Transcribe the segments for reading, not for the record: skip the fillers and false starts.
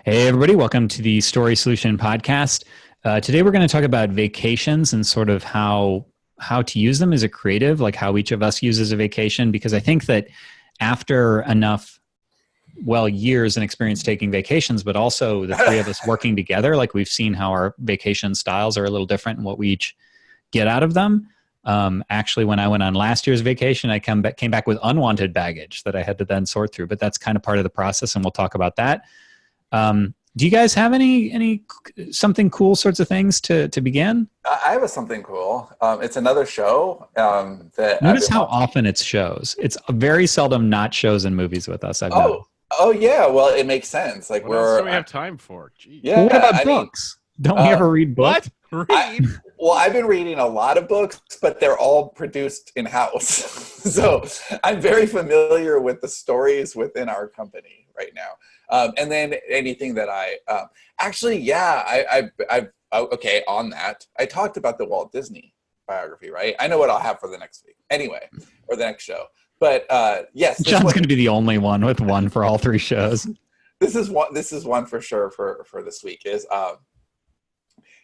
Hey, everybody. Welcome to the Story Solution Podcast. Today, we're going to talk about vacations and sort of how to use them as a creative, like how each of us uses a vacation, because I think that after enough, years and experience taking vacations, but also the three of us working together, like we've seen how our vacation styles are a little different and what we each get out of them. Actually, when I went on last year's vacation, I came back with unwanted baggage that I had to then sort through, but that's kind of part of the process, and we'll talk about that. Do you guys have any something cool sorts of things to begin? I have something cool. It's another show that I've Notice been how watching. often it's shows. It's very seldom not shows and movies with us, I've Oh, noticed. oh yeah. Well, it makes sense. Like What else do we have time for? Jeez. Well, what yeah. about I mean, books? Don't we uh, ever read books? What? Read? I've been reading a lot of books, but they're all produced in house, so I'm very familiar with the stories within our company right now. And then anything that okay. On that, I talked about the Walt Disney biography, right? I know what I'll have for the next week, anyway, or the next show. But yes, John's going to be the only one with one for all three shows. this is one. This is one for sure for this week.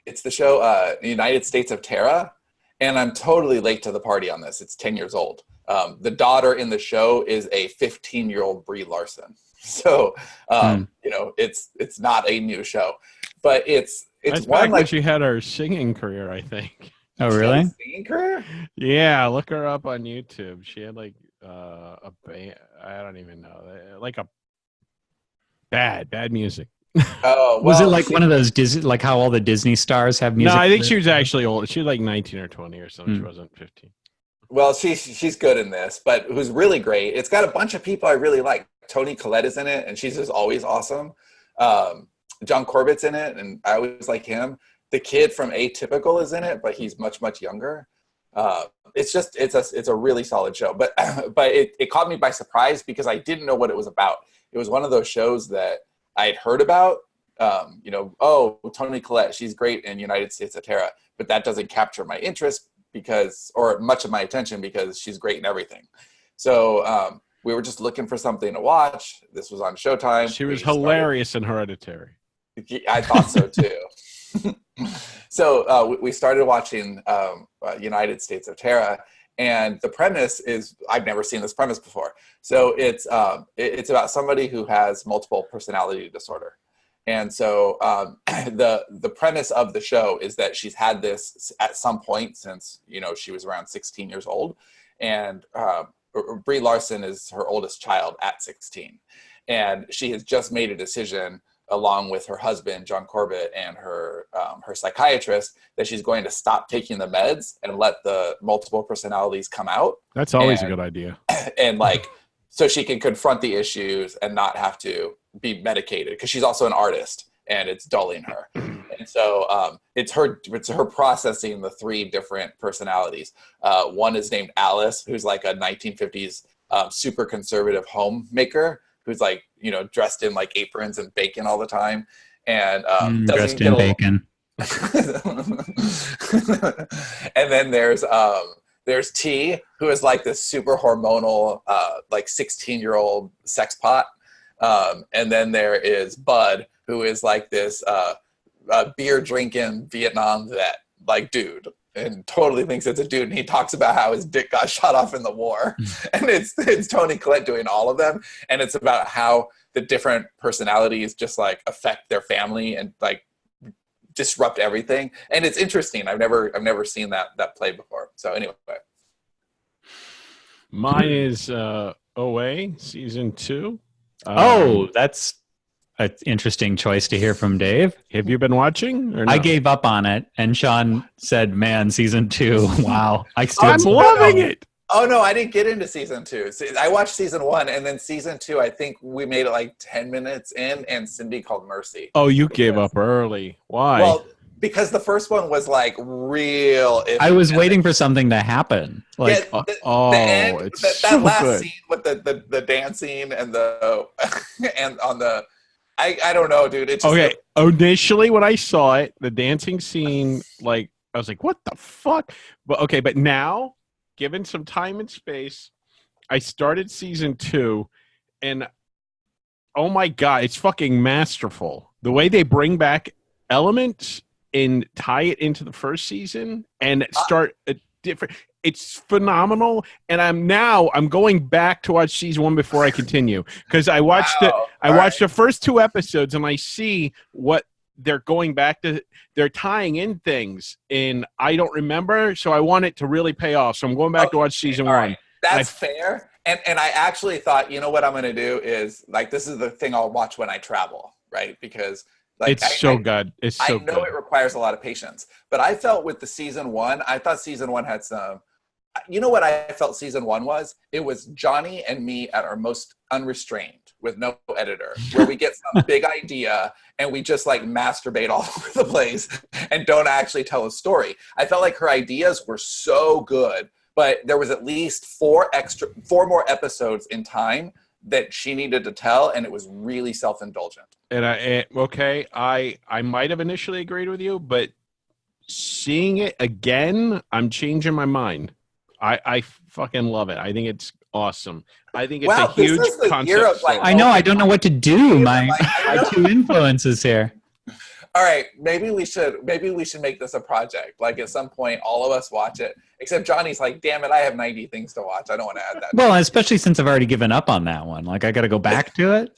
It's the show United States of Terra, and I'm totally late to the party on this. It's 10 years old. The daughter in the show is a 15-year-old Brie Larson. So, it's not a new show, but it's That's one back when like she had her singing career, I think. Oh, really? singing career. Yeah, look her up on YouTube. She had like a band. I don't even know, like a bad music. Oh, Was it like one of those Disney, like how all the Disney stars have music? No, I think she was actually old. She was like 19 or 20 or something. She wasn't 15. Well, she's good in this, but who's really great. It's got a bunch of people I really like. Toni Collette is in it, and she's just always awesome. John Corbett's in it, and I always like him. The kid from Atypical is in it, but he's much younger. It's a really solid show, but it caught me by surprise because I didn't know what it was about. It was one of those shows that I had heard about. Toni Collette, she's great in United States of Terra, but that doesn't capture my interest or much of my attention because she's great in everything. So we were just looking for something to watch. This was on Showtime. She was hilarious in Hereditary. I thought so too. So we started watching United States of Terra, and the premise is, I've never seen this premise before. So it's about somebody who has multiple personality disorder. And so the premise of the show is that she's had this at some point since, she was around 16 years old. And Brie Larson is her oldest child at 16. And she has just made a decision along with her husband, John Corbett, and her psychiatrist, that she's going to stop taking the meds and let the multiple personalities come out. That's always a good idea. And so she can confront the issues and not have to be medicated, because she's also an artist and it's dulling her. And so it's her processing the three different personalities. One is named Alice, who's like a 1950s super conservative homemaker who's like, dressed in like aprons and bacon all the time. And dressed in bacon. And then there's T, who is like this super hormonal, like 16-year-old sex pot. And then there is Bud, who is like this beer drinking Vietnam vet, like dude, and totally thinks it's a dude. And he talks about how his dick got shot off in the war. And it's Toni Collette doing all of them. And it's about how the different personalities just like affect their family and like disrupt everything. And it's interesting. I've never seen that play before. So anyway. Mine is OA season 2. That's an interesting choice to hear from Dave. Have you been watching? Or no? I gave up on it, and Sean said, "Man, season 2, wow! I'm loving it." Oh no, I didn't get into season 2. I watched season 1, and then season 2, I think we made it like 10 minutes in, and Cindy called Mercy. Oh, you gave up early. Why? Well, because the first one was like real. I was waiting for something to happen. Like, yeah, the end, it's that so last good. scene with the dancing and the and on the, I don't know, dude. It's just okay. Initially, when I saw it, the dancing scene, like I was like, "What the fuck?" But now, given some time and space, I started season 2, and oh my God, it's fucking masterful. The way they bring back elements and tie it into the first season and start a different, it's phenomenal. And I'm going back to watch season 1 before I continue. Because I watched the first 2 episodes and I see what they're going back to. They're tying in things and I don't remember, so I want it to really pay off. So I'm going back to watch season 1. Right. That's fair. And I actually thought, you know what I'm going to do is, like, this is the thing I'll watch when I travel, right? Because like, it's so good. It's so good. I know it requires a lot of patience, but I felt with the season 1, I thought season 1 had some, you know what I felt season 1 was? It was Johnny and me at our most unrestrained with no editor, where we get some big idea and we just like masturbate all over the place and don't actually tell a story. I felt like her ideas were so good, but there was at least 4 more episodes in time that she needed to tell, and it was really self-indulgent. And I might have initially agreed with you, but seeing it again, I'm changing my mind. I fucking love it. I think it's awesome. I think it's a huge concept. I know. I don't know what to do. My 2 influences here. All right, maybe we should make this a project. Like at some point, all of us watch it. Except Johnny's like, damn it, I have 90 things to watch. I don't want to add that. Well, especially since I've already given up on that one. Like I got to go back to it.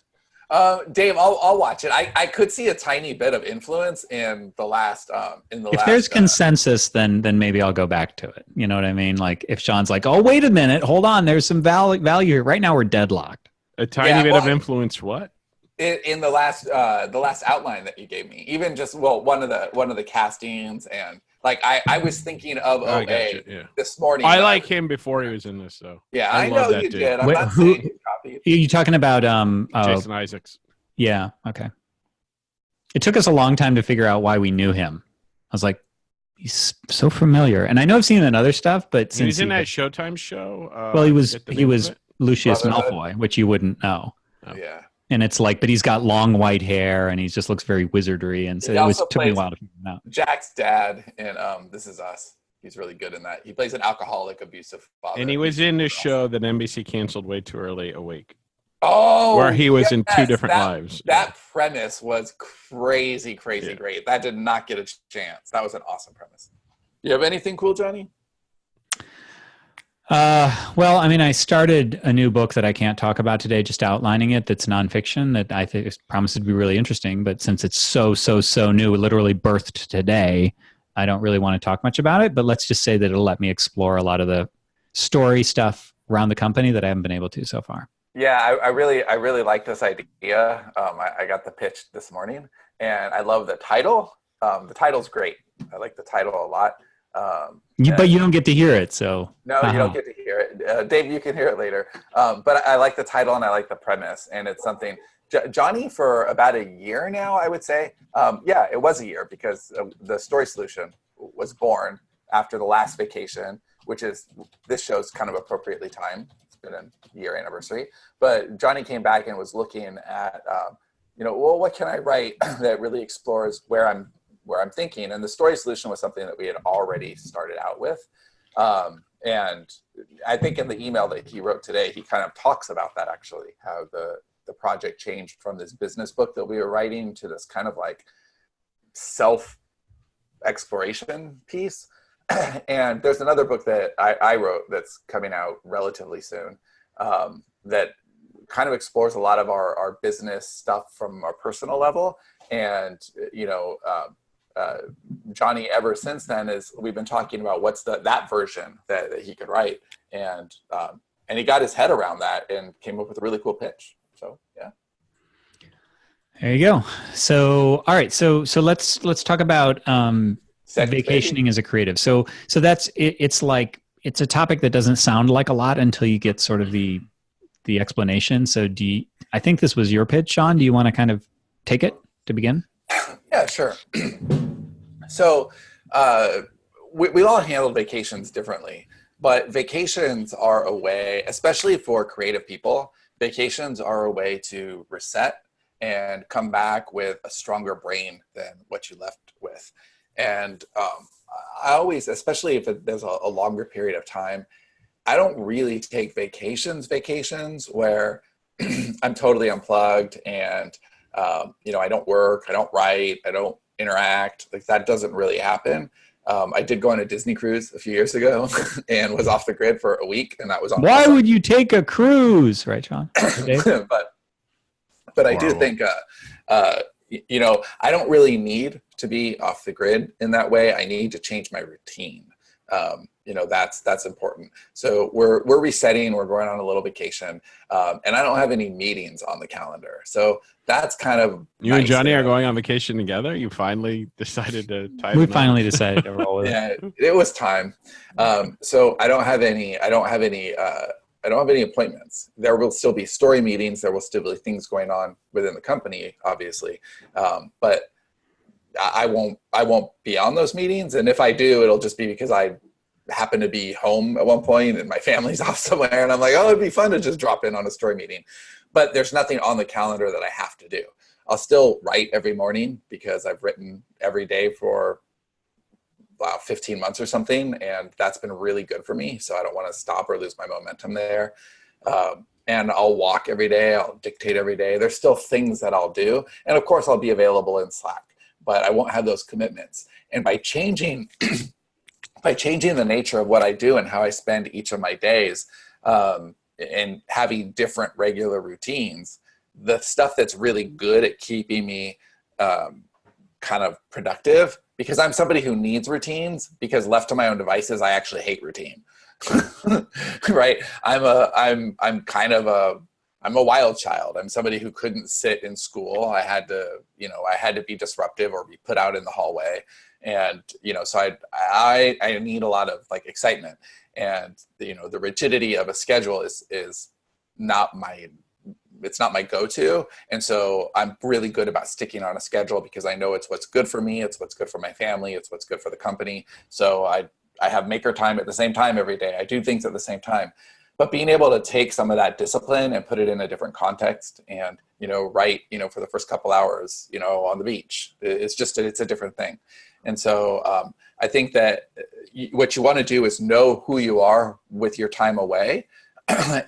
Dave, I'll watch it. I could see a tiny bit of influence in the last. If there's consensus, then maybe I'll go back to it. You know what I mean? Like if Sean's like, oh, wait a minute, hold on, there's some value here. Right now we're deadlocked. A tiny bit of influence. What? In the last outline that you gave me, even just one of the castings, and like I was thinking of this morning. I like him before he was in this, though. Yeah, I know you did. I'm not saying you copied. Are you talking about Jason Isaacs? Yeah. Okay. It took us a long time to figure out why we knew him. I was like, he's so familiar, and I know I've seen him in other stuff, but since he was in that Showtime show. Well, he was Lucius Malfoy, which you wouldn't know. Oh. Yeah. And it's like, but he's got long white hair and he just looks very wizardry. And so took me a while to figure him out. Jack's dad in This Is Us. He's really good in that. He plays an alcoholic, abusive father. And he was in this show that NBC canceled way too early, Awake. Oh, where he was in 2 different lives. That premise was crazy great. That did not get a chance. That was an awesome premise. You have anything cool, Johnny? Well, I mean, I started a new book that I can't talk about today, just outlining it. That's nonfiction that I think promises to be really interesting. But since it's so new, literally birthed today, I don't really want to talk much about it. But let's just say that it'll let me explore a lot of the story stuff around the company that I haven't been able to so far. Yeah, I really like this idea. I got the pitch this morning, and I love the title. The title's great. I like the title a lot. But you don't get to hear it, so. No, you don't get to hear it. Dave, you can hear it later. But I like the title and I like the premise, and it's something. Johnny, for about a year now, I would say. It was a year because the Story Solution was born after the last vacation, which is this show's kind of appropriately timed. It's been a year anniversary. But Johnny came back and was looking at, what can I write that really explores where I'm thinking, and the Story Solution was something that we had already started out with. And I think in the email that he wrote today, he kind of talks about that actually, how the project changed from this business book that we were writing to this kind of like self-exploration piece. And there's another book that I wrote that's coming out relatively soon that kind of explores a lot of our business stuff from our personal level. And, Johnny, ever since then, we've been talking about what's that version that he could write, and he got his head around that and came up with a really cool pitch. So yeah. There you go. So all right. So let's talk about vacationing as a creative. So that's it. It's like it's a topic that doesn't sound like a lot until you get sort of the explanation. So I think this was your pitch, Sean. Do you want to kind of take it to begin? Yeah, sure. So we all handle vacations differently, but vacations are a way, especially for creative people, vacations are a way to reset and come back with a stronger brain than what you left with. And I always, especially if there's a longer period of time, I don't really take vacations where I'm totally unplugged, and I don't work, I don't write, I don't interact. Like, that doesn't really happen. I did go on a Disney cruise a few years ago and was off the grid for a week, and that was on. Why would you take a cruise, right, John? but I do think, I don't really need to be off the grid in that way. I need to change my routine. That's important. So we're resetting, we're going on a little vacation, and I don't have any meetings on the calendar. So that's kind of you nice. And Johnny are going on vacation together. You finally decided to tie we finally decided to roll with it. Yeah, it was time. So I don't have any appointments. There will still be story meetings. There will still be things going on within the company, obviously. But I won't be on those meetings. And if I do, it'll just be because I happen to be home at one point and my family's off somewhere. And I'm like, oh, it'd be fun to just drop in on a story meeting. But there's nothing on the calendar that I have to do. I'll still write every morning because I've written every day for 15 months or something, and that's been really good for me. So I don't want to stop or lose my momentum there. And I'll walk every day. I'll dictate every day. There's still things that I'll do. And of course, I'll be available in Slack, but I won't have those commitments. And by changing the nature of what I do and how I spend each of my days, and having different regular routines, the stuff that's really good at keeping me kind of productive, because I'm somebody who needs routines, because left to my own devices, I actually hate routine. Right? I'm a wild child. I'm somebody who couldn't sit in school. I had to be disruptive or be put out in the hallway. And, so I need a lot of like excitement, and, the rigidity of a schedule is not my go-to. And so I'm really good about sticking on a schedule because I know it's what's good for me. It's what's good for my family. It's what's good for the company. So I have maker time at the same time every day. I do things at the same time, but being able to take some of that discipline and put it in a different context and, write, for the first couple hours, on the beach, it's a different thing. And so I think that what you want to do is know who you are with your time away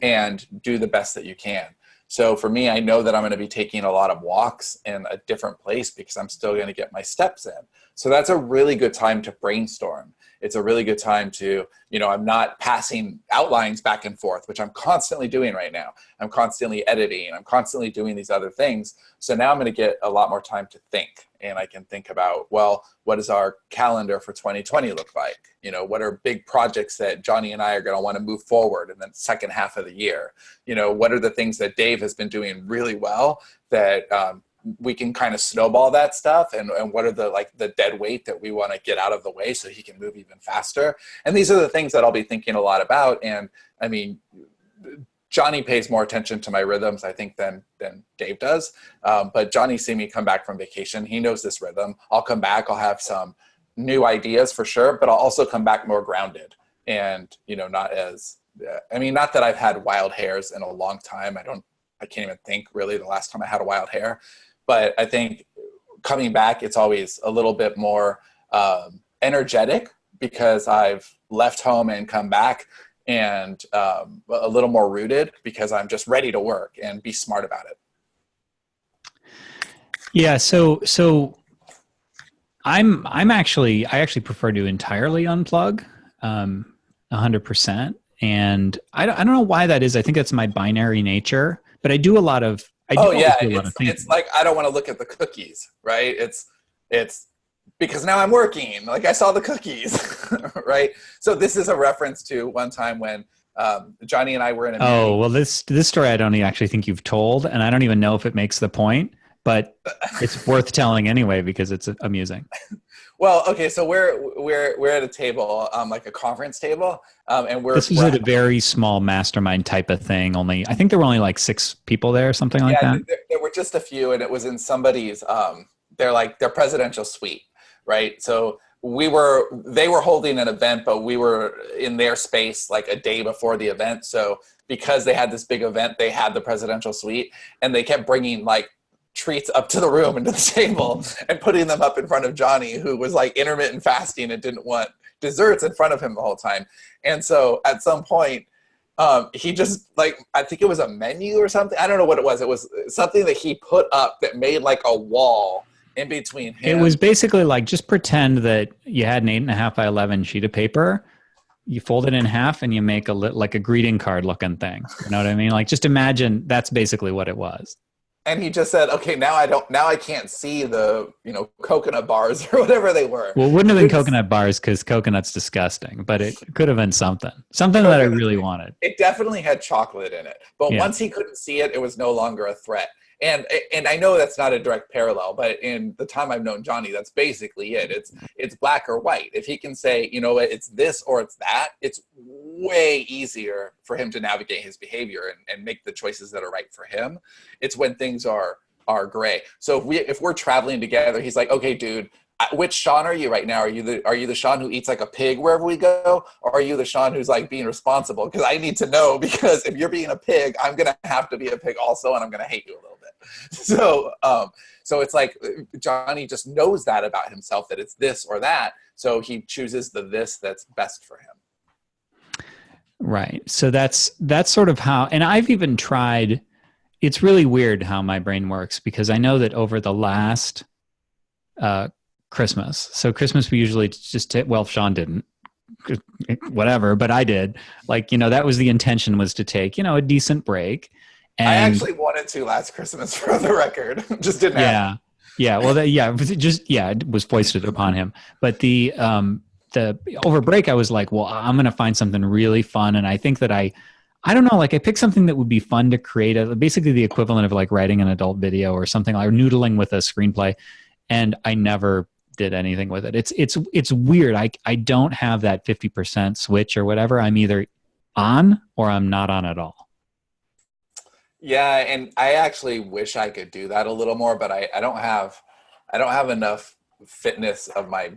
and do the best that you can. So for me, I know that I'm going to be taking a lot of walks in a different place because I'm still going to get my steps in. So that's a really good time to brainstorm. It's a really good time to, I'm not passing outlines back and forth, which I'm constantly doing right now. I'm constantly editing. I'm constantly doing these other things. So now I'm going to get a lot more time to think. And I can think about, well, what does our calendar for 2020 look like? What are big projects that Johnny and I are going to want to move forward in the second half of the year? What are the things that Dave has been doing really well that we can kind of snowball that stuff, and what are the dead weight that we want to get out of the way so he can move even faster? And these are the things that I'll be thinking a lot about. And I mean, Johnny pays more attention to my rhythms, I think, than Dave does. But Johnny's seen me come back from vacation. He knows this rhythm. I'll come back. I'll have some new ideas for sure, but I'll also come back more grounded and, not that I've had wild hairs in a long time. I can't even think really the last time I had a wild hair. But I think coming back, it's always a little bit more energetic because I've left home and come back, and a little more rooted because I'm just ready to work and be smart about it. Yeah. So I actually prefer to entirely unplug 100%. And I don't know why that is. I think that's my binary nature, but I do a lot of, it's like, I don't want to look at the cookies, right? It's because now I'm working, like I saw the cookies, right? So this is a reference to one time when Johnny and I were in a meeting. Oh, well, this story I don't actually think you've told, and I don't even know if it makes the point, but it's worth telling anyway because it's amusing. Well, okay, so we're at a table, like a conference table, and this was at a very small mastermind type of thing. I think there were only like 6 people there, something like that. There were just a few, and it was in somebody's their presidential suite, right? So they were holding an event, but we were in their space like a day before the event. So because they had this big event, they had the presidential suite, and they kept bringing like treats up to the room and to the table and putting them up in front of Johnny, who was like intermittent fasting and didn't want desserts in front of him the whole time. And so at some point, He just like, I think it was a menu or something. I don't know what it was. It was something that he put up that made like a wall in between him. It was basically like, just pretend that you had an 8.5 by 11 sheet of paper. You fold it in half and you make like a greeting card looking thing. You know what I mean? Like, just imagine that's basically what it was. And he just said, okay, now I can't see the, coconut bars or whatever they were. Well, it wouldn't have been coconut bars because coconut's disgusting, but it could have been something that I really wanted. It definitely had chocolate in it, but once he couldn't see it, it was no longer a threat. And I know that's not a direct parallel, but in the time I've known Johnny, that's basically it. It's black or white. If he can say, you know what, it's this or it's that, it's way easier for him to navigate his behavior and make the choices that are right for him. It's when things are gray. So if we're traveling together, he's like, okay, dude, which Sean are you right now? Are you the Sean who eats like a pig wherever we go? Or are you the Sean who's like being responsible? Because I need to know, because if you're being a pig, I'm going to have to be a pig also, and I'm going to hate you a little bit. So it's like Johnny just knows that about himself, that it's this or that. So he chooses the this that's best for him. Right. So that's sort of how, and I've even tried, it's really weird how my brain works, because I know that over the last Christmas, so Christmas we usually just, well, Sean didn't, whatever, but I did. Like, that was the intention, was to take, a decent break. And I actually wanted to last Christmas, for the record. Just didn't happen. Yeah. Well, it was foisted upon him. But the over break, I was like, well, I'm going to find something really fun. And I think that I don't know, like I picked something that would be fun to create, basically the equivalent of like writing an adult video or something, like noodling with a screenplay. And I never did anything with it. It's weird. I don't have that 50% switch or whatever. I'm either on or I'm not on at all. Yeah, and I actually wish I could do that a little more, but I don't have enough fitness of my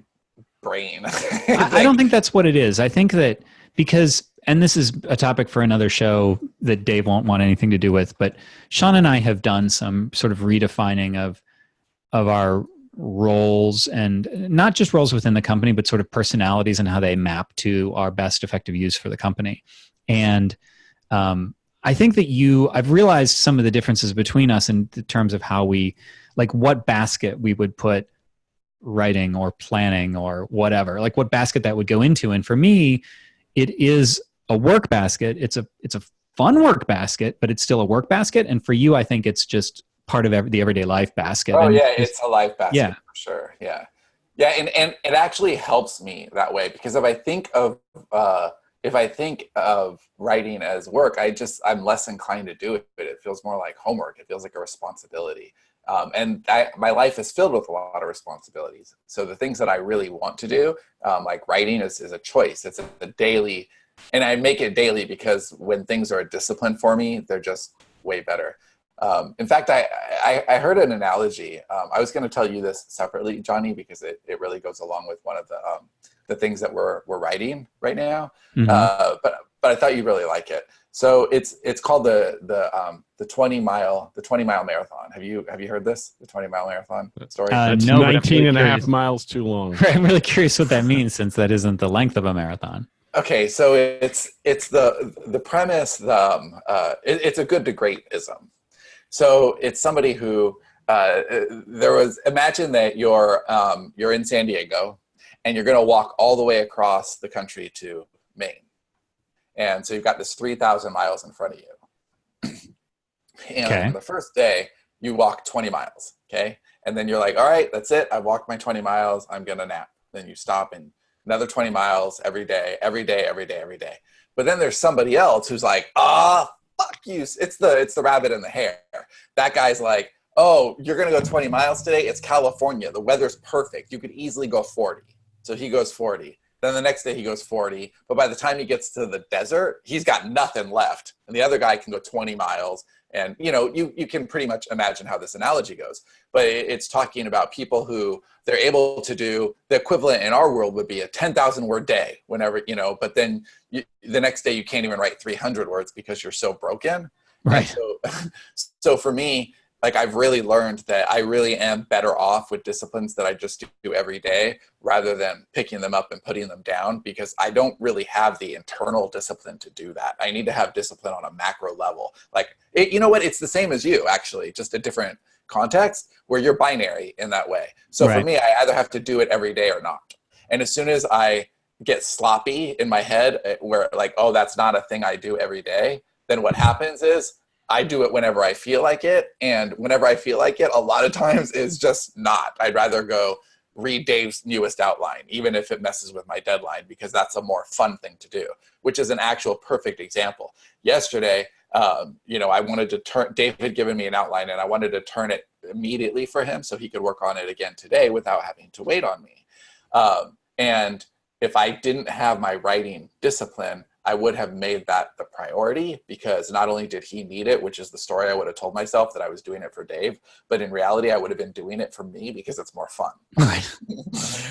brain. I don't think that's what it is. I think that because, and this is a topic for another show that Dave won't want anything to do with, but Sean and I have done some sort of redefining of our roles, and not just roles within the company, but sort of personalities and how they map to our best effective use for the company. And I think that I've realized some of the differences between us in terms of how we, like what basket we would put writing or planning or whatever, like what basket that would go into. And for me, it is a work basket. It's a fun work basket, but it's still a work basket. And for you, I think it's just part of the everyday life basket. Oh, and yeah, it's a life basket, yeah, for sure. Yeah. Yeah, and it actually helps me that way, because if I think of writing as work, I'm less inclined to do it. But it feels more like homework. It feels like a responsibility. And my life is filled with a lot of responsibilities. So the things that I really want to do, like writing, is a choice. It's a daily, and I make it daily because when things are a discipline for me, they're just way better. In fact, I heard an analogy. I was going to tell you this separately, Johnny, because it really goes along with one of the things that we're writing right now. Mm-hmm. But I thought you'd really like it. So it's called the 20 mile marathon. Have you heard this? The 20 mile marathon story? It's no, 19 and a half miles too long. I'm really curious what that means, since that isn't the length of a marathon. Okay, so it's the premise. It's a good to great-ism. So it's somebody who imagine that you're in San Diego and you're going to walk all the way across the country to Maine. And so you've got this 3,000 miles in front of you. And on the first day, you walk 20 miles, okay? And then you're like, all right, that's it. I walked my 20 miles. I'm going to nap. Then you stop and another 20 miles every day. But then there's somebody else who's like, fuck you. It's the rabbit and the hare. That guy's like, oh, you're going to go 20 miles today? It's California. The weather's perfect. You could easily go 40. So he goes 40. Then the next day he goes 40. But by the time he gets to the desert, he's got nothing left. And the other guy can go 20 miles. And, you can pretty much imagine how this analogy goes. But it's talking about people who they're able to do the equivalent in our world would be a 10,000 word day whenever, but then the next day you can't even write 300 words because you're so broken. Right. So for me, like I've really learned that I really am better off with disciplines that I just do every day rather than picking them up and putting them down, because I don't really have the internal discipline to do that. I need to have discipline on a macro level. Like, you know what? It's the same as you, actually, just a different context where you're binary in that way. So for Right. me, I either have to do it every day or not. And as soon as I get sloppy in my head where like, oh, that's not a thing I do every day, then what happens is I do it whenever I feel like it. And whenever I feel like it, a lot of times is just not. I'd rather go read Dave's newest outline, even if it messes with my deadline, because that's a more fun thing to do, which is an actual perfect example. Yesterday, I wanted to turn, Dave had given me an outline and I wanted to turn it immediately for him so he could work on it again today without having to wait on me. And if I didn't have my writing discipline, I would have made that the priority, because not only did he need it, which is the story I would have told myself that I was doing it for Dave, but in reality, I would have been doing it for me because it's more fun. Right.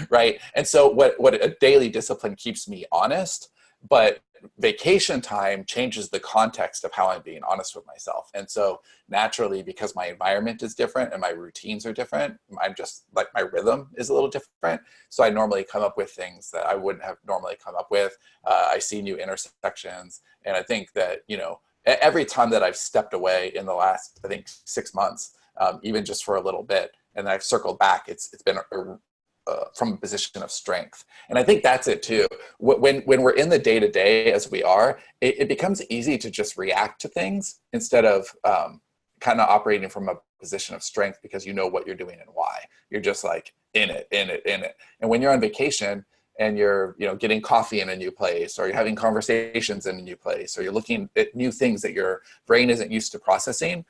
Right. And so what a daily discipline keeps me honest, but vacation time changes the context of how I'm being honest with myself. And so naturally, because my environment is different and my routines are different, I'm just like, my rhythm is a little different. So I normally come up with things that I wouldn't have normally come up with. I see new intersections. And I think that, every time that I've stepped away in the last, I think 6 months, even just for a little bit, and I've circled back, it's been from a position of strength. And I think that's it too. When we're in the day-to-day as we are, it becomes easy to just react to things instead of kind of operating from a position of strength, because you know what you're doing and why. You're just like in it. And when you're on vacation and you're getting coffee in a new place, or you're having conversations in a new place, or you're looking at new things that your brain isn't used to processing,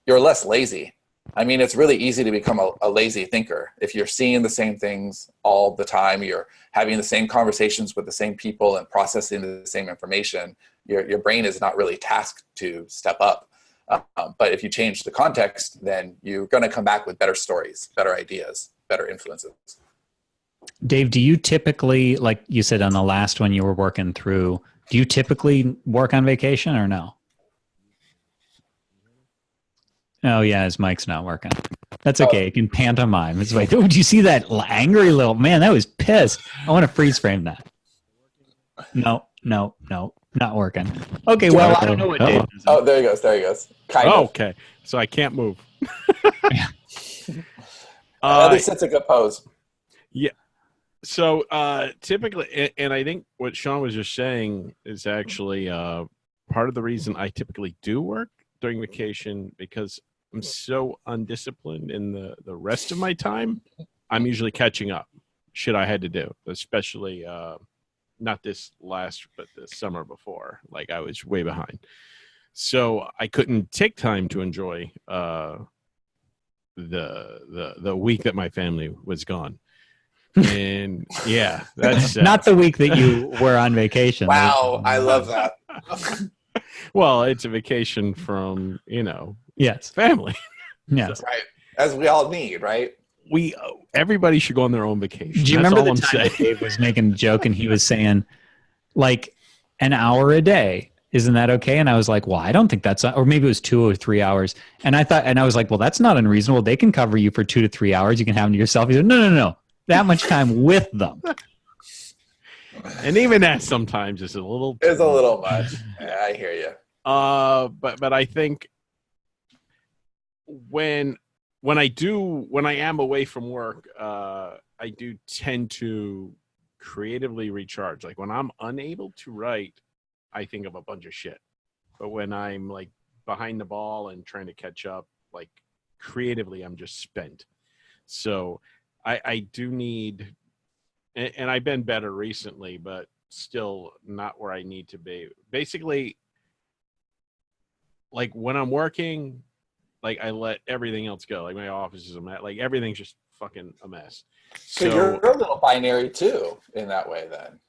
you're less lazy. I mean, it's really easy to become a lazy thinker. If you're seeing the same things all the time, you're having the same conversations with the same people and processing the same information, your brain is not really tasked to step up. But if you change the context, then you're going to come back with better stories, better ideas, better influences. Dave, do you typically, like you said on the last one you were working through, do you typically work on vacation or no? Oh, yeah, his mic's not working. That's okay. You can pantomime. It's like, oh, do you see that angry little man? That was pissed. I want to freeze frame that. No, not working. Okay, well, I don't know what Dave is. Oh, there he goes. Kind of. Okay, so I can't move. At least it's a good pose. Yeah. So typically, and I think what Sean was just saying is actually part of the reason I typically do work during vacation, because I'm so undisciplined in the rest of my time. I'm usually catching up shit I had to do, especially not this last, but the summer before. Like, I was way behind. So I couldn't take time to enjoy the week that my family was gone. And yeah, that's not the week that you were on vacation. Wow, I love that. Well, it's a vacation from, yes, family. Yes, right. As we all need, right? Everybody should go on their own vacation. Do you remember the time that Dave was making a joke and he was saying, like, an hour a day? Isn't that okay? And I was like, well, I don't think that's, or maybe it was 2 or 3 hours. And I was like, well, that's not unreasonable. They can cover you for 2 to 3 hours. You can have them to yourself. He said, no. That much time with them. And even that sometimes is a little. It's a little much. Yeah, I hear you. But I think when I am away from work, I do tend to creatively recharge. Like, when I'm unable to write, I think of a bunch of shit. But when I'm like behind the ball and trying to catch up, like, creatively, I'm just spent. So I do need, and I've been better recently, but still not where I need to be. Basically, like, when I'm working, like, I let everything else go. Like, my office is a mess. Like, everything's just fucking a mess. So you're a little binary too in that way then.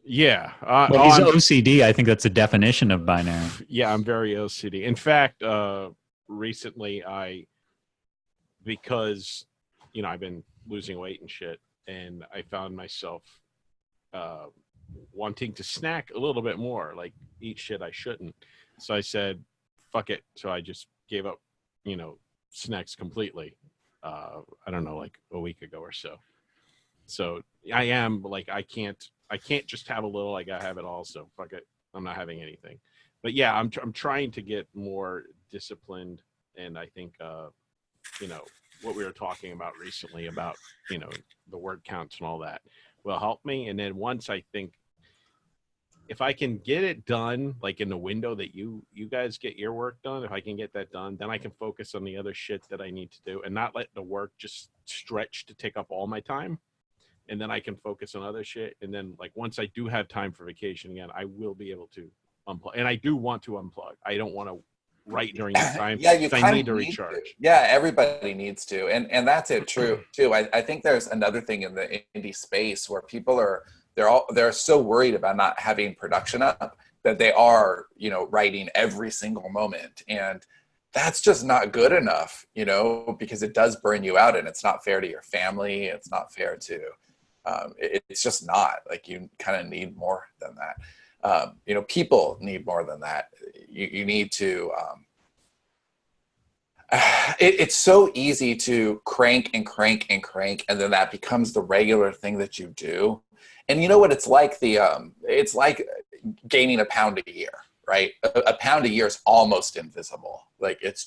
Yeah. Well, he's OCD. I think that's a definition of binary. Yeah, I'm very OCD. In fact, recently because I've been losing weight and shit, and I found myself wanting to snack a little bit more, like eat shit I shouldn't. So I said, fuck it. So I just gave up, snacks completely. I don't know, like a week ago or so. So I am like, I can't just have a little. I gotta have it all. So fuck it, I'm not having anything. But yeah, I'm trying to get more disciplined, and I think what we were talking about recently about the word counts and all that will help me. And then once I think if I can get it done, like in the window that you guys get your work done, if I can get that done, then I can focus on the other shit that I need to do and not let the work just stretch to take up all my time. And then I can focus on other shit. And then like once I do have time for vacation again, I will be able to unplug. And I do want to unplug. I don't want to write during that time. Yeah, you I need to recharge. Yeah, everybody needs to. And that's it true too. I think there's another thing in the indie space where people they're so worried about not having production up that they are, writing every single moment. And that's just not good enough, because it does burn you out, and it's not fair to your family. It's not fair to, it's just not. Like, you kind of need more than that. People need more than that. You need to, it's so easy to crank and crank and crank, and then that becomes the regular thing that you do. And you know what it's like? It's like gaining a pound a year, right? A pound a year is almost invisible. Like, it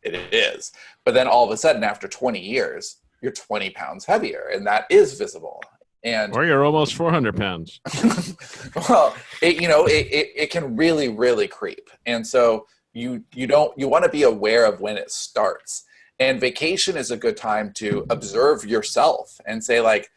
is. But then all of a sudden, after 20 years, you're 20 pounds heavier, and that is visible. Or you're almost 400 pounds. Well, it can really, really creep. And so you want to be aware of when it starts. And vacation is a good time to observe yourself and say, like,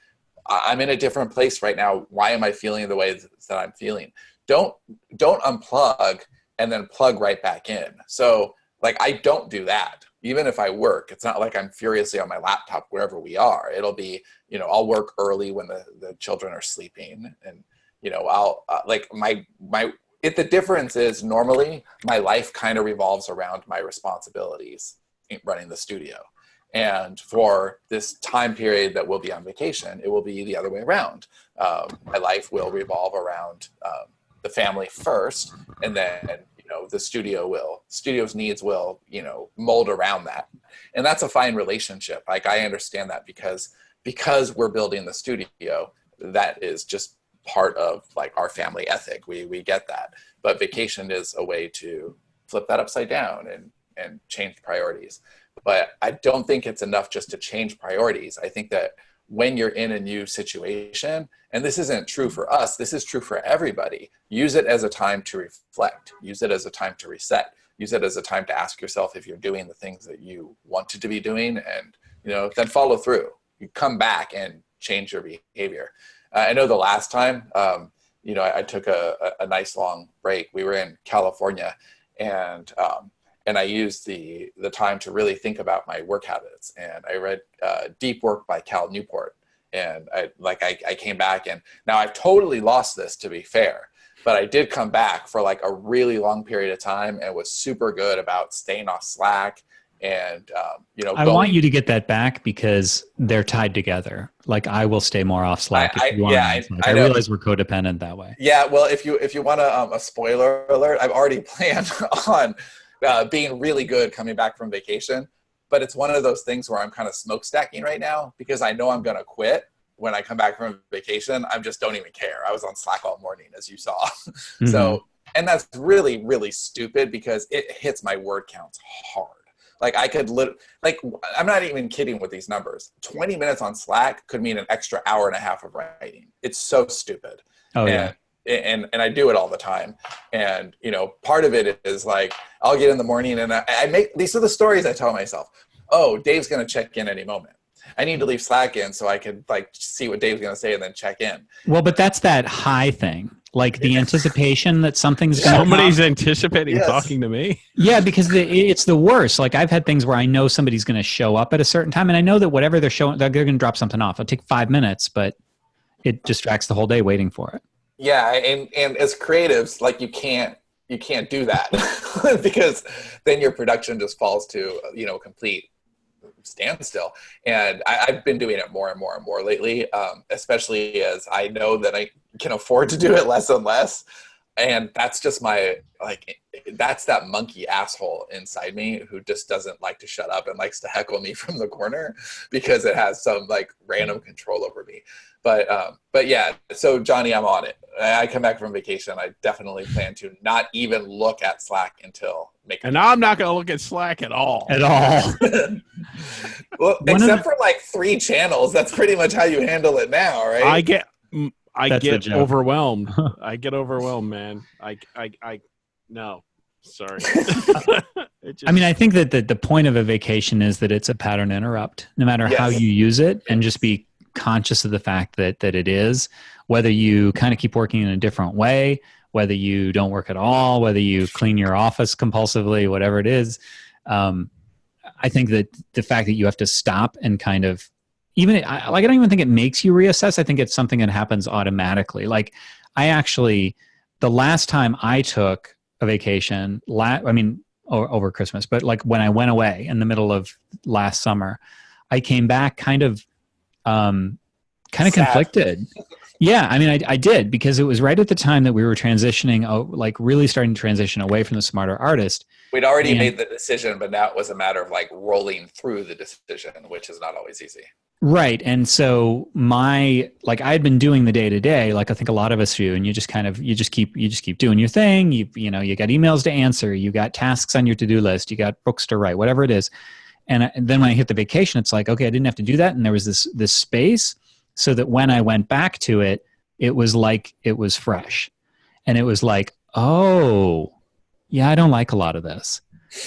I'm in a different place right now. Why am I feeling the way that I'm feeling? Don't unplug and then plug right back in. So, like, I don't do that. Even if I work, it's not like I'm furiously on my laptop wherever we are. It'll be, I'll work early when the children are sleeping, and, I'll the difference is normally my life kind of revolves around my responsibilities in running the studio. And for this time period that we'll be on vacation, it will be the other way around. My life will revolve around the family first, and then the studio's needs will mold around that. And that's a fine relationship. Like, I understand that because we're building the studio, that is just part of like our family ethic. We get that. But vacation is a way to flip that upside down and change priorities. But I don't think it's enough just to change priorities. I think that when you're in a new situation, and this isn't true for us, this is true for everybody, use it as a time to reflect. Use it as a time to reset. Use it as a time to ask yourself if you're doing the things that you wanted to be doing, and then follow through. You come back and change your behavior. I know the last time, I took a nice long break. We were in California, and I used the time to really think about my work habits. And I read Deep Work by Cal Newport. And I came back, and now I've totally lost this, to be fair. But I did come back for like a really long period of time, and was super good about staying off Slack. And, I want you to get that back, because they're tied together. Like, I will stay more off Slack. I realize we're codependent that way. Yeah. Well, if you want a spoiler alert, I've already planned on being really good coming back from vacation. But it's one of those things where I'm kind of smokestacking right now, because I know I'm going to quit when I come back from vacation. I just don't even care. I was on Slack all morning, as you saw. Mm-hmm. So, and that's really, really stupid, because it hits my word counts hard. Like, I could I'm not even kidding with these numbers. 20 minutes on Slack could mean an extra hour and a half of writing. It's so stupid. Oh, yeah. And I do it all the time. And, part of it is like, I'll get in the morning and these are the stories I tell myself. Oh, Dave's going to check in any moment. I need to leave Slack in so I could see what Dave's going to say and then check in. Well, but that's that high thing. Like, the anticipation that something's going to somebody's anticipating talking to me. Yeah, because it's the worst. Like, I've had things where I know somebody's going to show up at a certain time, and I know that whatever they're showing, they're going to drop something off. It'll take 5 minutes, but it distracts the whole day waiting for it. Yeah, and as creatives, like, you can't do that because then your production just falls to complete standstill. And I've been doing it more and more and more lately, especially as I know that I can afford to do it less and less. And that's just my, like, that's that monkey asshole inside me who just doesn't like to shut up and likes to heckle me from the corner because it has some like random control over me. But yeah, so Johnny, I'm on it. I come back from vacation. I definitely plan to not even look at Slack until And I'm not going to look at Slack at all. At all. Well, except for like 3 channels. That's pretty much how you handle it now, right? I get overwhelmed. joke. I get overwhelmed, man. No, sorry. I mean, I think that the point of a vacation is that it's a pattern interrupt, no matter how you use it, and just be conscious of the fact that it is, whether you kind of keep working in a different way, whether you don't work at all, whether you clean your office compulsively, whatever it is. I think that the fact that you have to stop and kind of, I don't even think it makes you reassess. I think it's something that happens automatically. Like the last time I took a vacation, over Christmas, but like when I went away in the middle of last summer, I came back kind of conflicted. Yeah, I mean, I did, because it was right at the time that we were transitioning, like really starting to transition away from the Smarter Artist. We'd already made the decision, but now it was a matter of like rolling through the decision, which is not always easy. Right. And so I had been doing the day to day, like I think a lot of us do, and you just keep doing your thing. You got emails to answer, you got tasks on your to-do list, you got books to write, whatever it is. And then when I hit the vacation, it's like, okay, I didn't have to do that. And there was this space, so that when I went back to it, it was like it was fresh. And it was like, oh, yeah, I don't like a lot of this.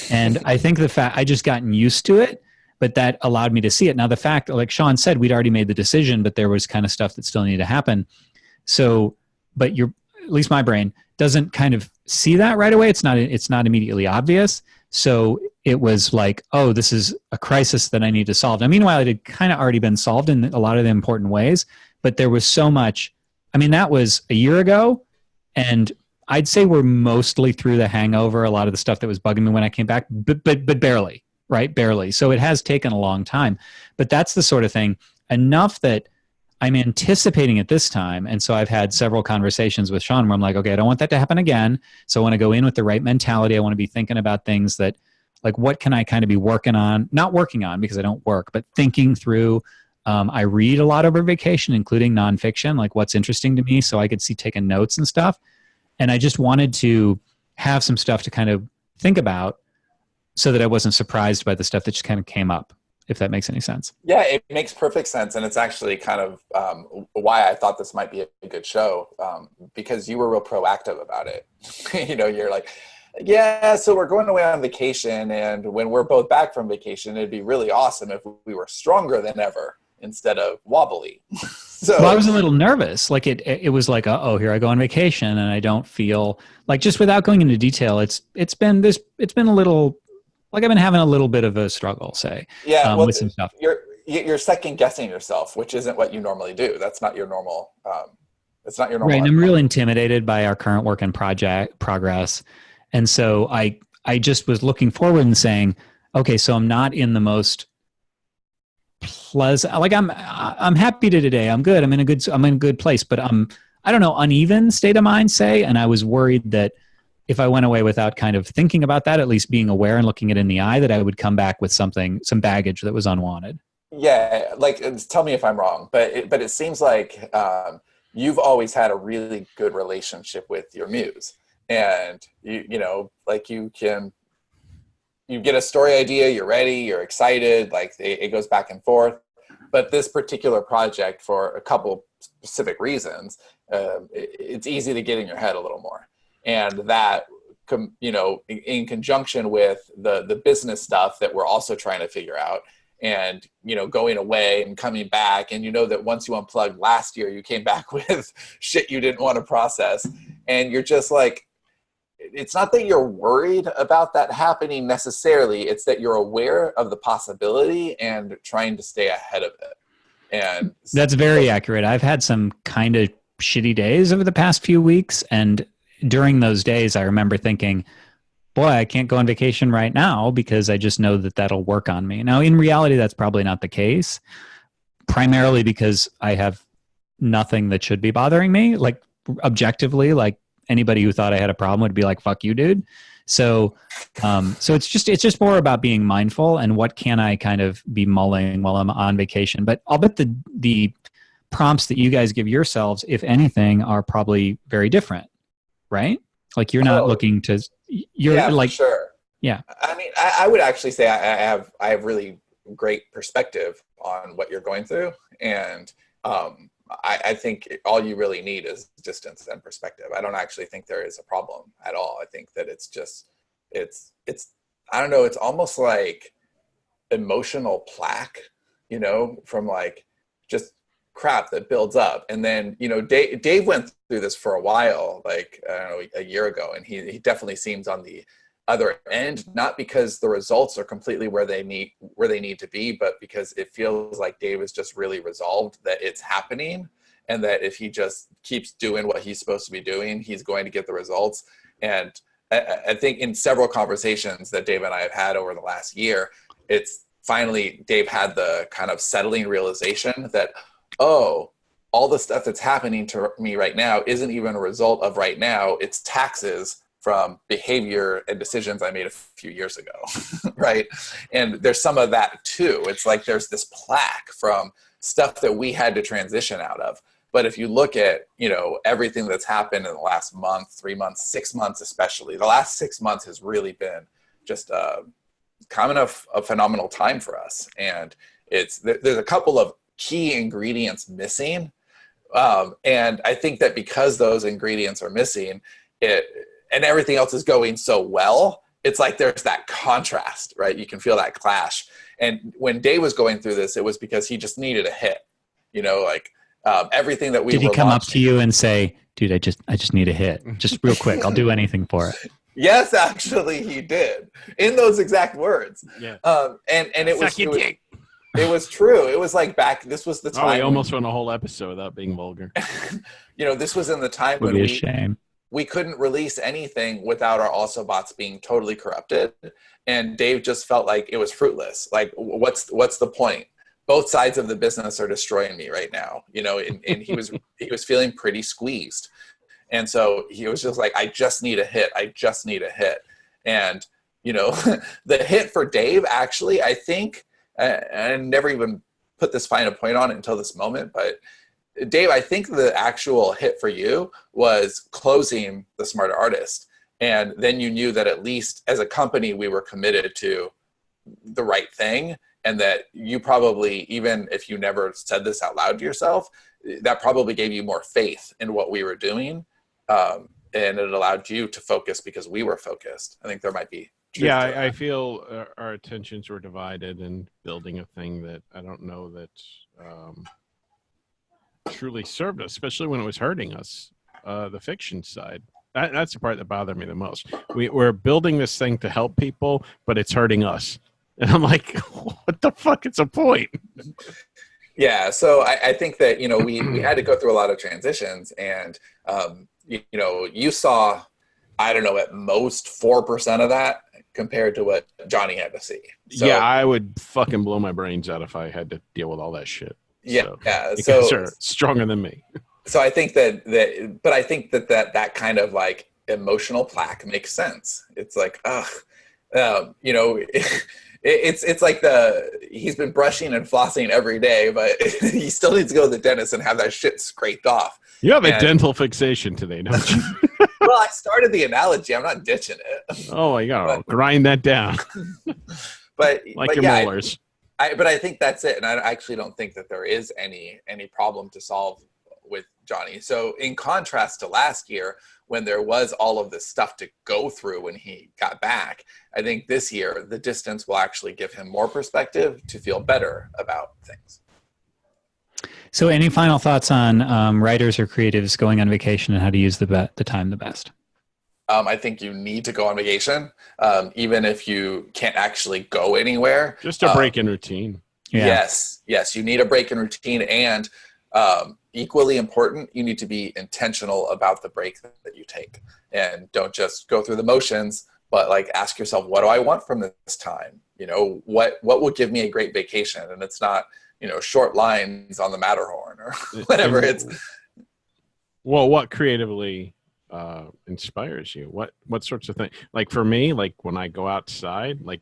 And I think I just gotten used to it, but that allowed me to see it. Now, the fact, like Sean said, we'd already made the decision, but there was kind of stuff that still needed to happen. So, but at least my brain doesn't kind of see that right away. It's not immediately obvious. So it was like, oh, this is a crisis that I need to solve. Now, meanwhile, it had kind of already been solved in a lot of the important ways, but there was so much. I mean, that was a year ago, and I'd say we're mostly through the hangover, a lot of the stuff that was bugging me when I came back, but barely, right? Barely. So it has taken a long time, but that's the sort of thing, enough that I'm anticipating it this time. And so I've had several conversations with Sean where I'm like, okay, I don't want that to happen again. So I want to go in with the right mentality. I want to be thinking about things that, like, what can I kind of be not working on because I don't work, but thinking through. I read a lot over vacation, including nonfiction, like what's interesting to me, so I could see taking notes and stuff. And I just wanted to have some stuff to kind of think about so that I wasn't surprised by the stuff that just kind of came up, if that makes any sense. Yeah, it makes perfect sense. And it's actually kind of why I thought this might be a good show, because you were real proactive about it. You're like, yeah, so we're going away on vacation. And when we're both back from vacation, it'd be really awesome if we were stronger than ever instead of wobbly. Well, I was a little nervous. Like it was like, oh, here I go on vacation, and I don't feel like, just without going into detail, it's been a little, like I've been having a little bit of a struggle, say. Yeah, with some stuff. You're second guessing yourself, which isn't what you normally do. That's not your normal. It's not your normal. Right, and I'm real intimidated by our current work in progress, and so I just was looking forward and saying, okay, so I'm not in the most pleasant, like I'm happy today. I'm good. I'm in a good place, but I don't know, uneven state of mind, say. And I was worried that if I went away without kind of thinking about that, at least being aware and looking it in the eye, that I would come back with some baggage that was unwanted. Yeah, like, tell me if I'm wrong, but it seems like you've always had a really good relationship with your muse, and you get a story idea, you're ready, you're excited, like it goes back and forth. But this particular project, for a couple specific reasons, it's easy to get in your head a little more. And that, in conjunction with the business stuff that we're also trying to figure out, and, going away and coming back, and that once you unplugged last year, you came back with shit you didn't want to process. And you're just like, it's not that you're worried about that happening necessarily. It's that you're aware of the possibility and trying to stay ahead of it. And that's very accurate. I've had some kind of shitty days over the past few weeks. And during those days, I remember thinking, boy, I can't go on vacation right now because I just know that that'll work on me. Now, in reality, that's probably not the case, primarily because I have nothing that should be bothering me, like objectively, like anybody who thought I had a problem would be like, fuck you, dude. So, so it's just more about being mindful and what can I kind of be mulling while I'm on vacation. But I'll bet the prompts that you guys give yourselves, if anything, are probably very different, right? Like you're not looking to, you're like, sure. Yeah. I mean, I would actually say I have really great perspective on what you're going through. And I think all you really need is distance and perspective. I don't actually think there is a problem at all. I think that it's just, it's I don't know, it's almost like emotional plaque, you know, from like just crap that builds up. And then, you know, Dave went through this for a while, like, I don't know, a year ago. And he definitely seems on the other end, not because the results are completely where they need to be, but because it feels like Dave is just really resolved that it's happening, and that if he just keeps doing what he's supposed to be doing, he's going to get the results. And I think in several conversations that Dave and I have had over the last year, it's finally Dave had the kind of settling realization that, oh, all the stuff that's happening to me right now isn't even a result of right now, it's taxes from behavior and decisions I made a few years ago, right? And there's some of that too. It's like there's this plaque from stuff that we had to transition out of. But if you look at, you know, everything that's happened in the last month, 3 months, 6 months especially, the last 6 months has really been just kind of a phenomenal time for us. And there's a couple of key ingredients missing. And I think that because those ingredients are missing, and everything else is going so well, it's like there's that contrast, right? You can feel that clash. And when Dave was going through this, it was because he just needed a hit, you know, like everything that we Did he come up to you and say, dude, I just need a hit, just real quick, I'll do anything for it? Yes, actually he did, in those exact words. Yeah. And it was true. It was like this was the time. I almost went a whole episode without being vulgar. You know, this was in the time Would when be a shame. We couldn't release anything without our also bots being totally corrupted. And Dave just felt like it was fruitless. Like, what's the point? Both sides of the business are destroying me right now, you know, and he was feeling pretty squeezed. And so he was just like, I just need a hit. I just need a hit. And, you know, the hit for Dave, actually, I think, I never even put this fine a point on it until this moment, but Dave, I think the actual hit for you was closing the Smarter Artist. And then you knew that at least as a company, we were committed to the right thing. And that you probably, even if you never said this out loud to yourself, that probably gave you more faith in what we were doing. And it allowed you to focus because we were focused. I think there might be. Yeah, I feel our attentions were divided in building a thing that I don't know that truly served us, especially when it was hurting us, the fiction side. That's the part that bothered me the most. We're building this thing to help people, but it's hurting us. And I'm like, what the fuck? It's a point. Yeah, so I think that, you know, we had to go through a lot of transitions, and, you know, you saw, I don't know, at most 4% of that compared to what Johnny had to see. So, yeah, I would fucking blow my brains out if I had to deal with all that shit. Yeah, so, yeah. You guys are stronger than me. So I think but I think that kind of like emotional plaque makes sense. It's like, you know, it's like he's been brushing and flossing every day, but he still needs to go to the dentist and have that shit scraped off. You have a dental fixation today, don't you? Well, I started the analogy. I'm not ditching it. Oh, my God. Grind that down. But your molars. But I think that's it. And I actually don't think that there is any problem to solve with Johnny. So in contrast to last year, when there was all of this stuff to go through when he got back, I think this year the distance will actually give him more perspective to feel better about things. So any final thoughts on writers or creatives going on vacation and how to use the time the best? I think you need to go on vacation, even if you can't actually go anywhere. Just a break in routine. Yeah. Yes, you need a break in routine, and equally important, you need to be intentional about the break that you take, and don't just go through the motions, but like ask yourself, what do I want from this time? You know, what will give me a great vacation? And it's not, you know, short lines on the Matterhorn or whatever. It's well, what creatively inspires you? What sorts of things? Like for me, like when I go outside, like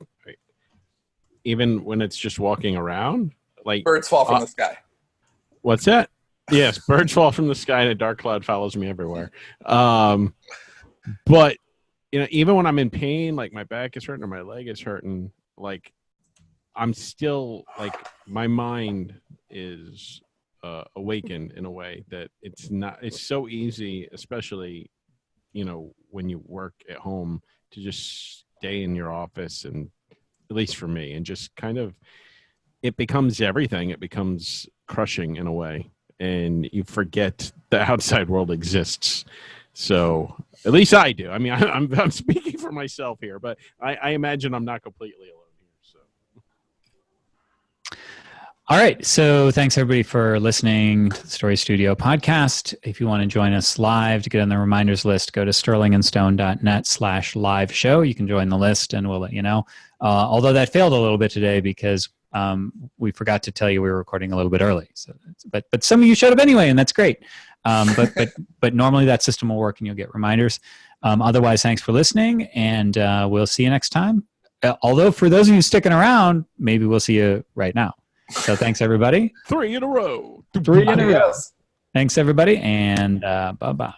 even when it's just walking around, like Birds fall from the sky. What's that? Yes, birds fall from the sky and a dark cloud follows me everywhere. But even when I'm in pain, like my back is hurting or my leg is hurting, like I'm still like my mind is awakened in a way that it's so easy, especially when you work at home, to just stay in your office, and at least for me, and just kind of it becomes everything. It becomes crushing in a way, and you forget the outside world exists. So at least I do. I mean, I'm speaking for myself here, but I imagine I'm not completely alone here. So. All right. So thanks everybody for listening to the Story Studio podcast. If you want to join us live to get on the reminders list, go to sterlingandstone.net/live show. You can join the list and we'll let you know. Although that failed a little bit today because we forgot to tell you we were recording a little bit early. So, but some of you showed up anyway, and that's great. But normally that system will work and you'll get reminders. Otherwise, thanks for listening, and we'll see you next time. Although for those of you sticking around, maybe we'll see you right now. So thanks, everybody. 3 in a row. 3 in a row. Thanks, everybody, and bye-bye.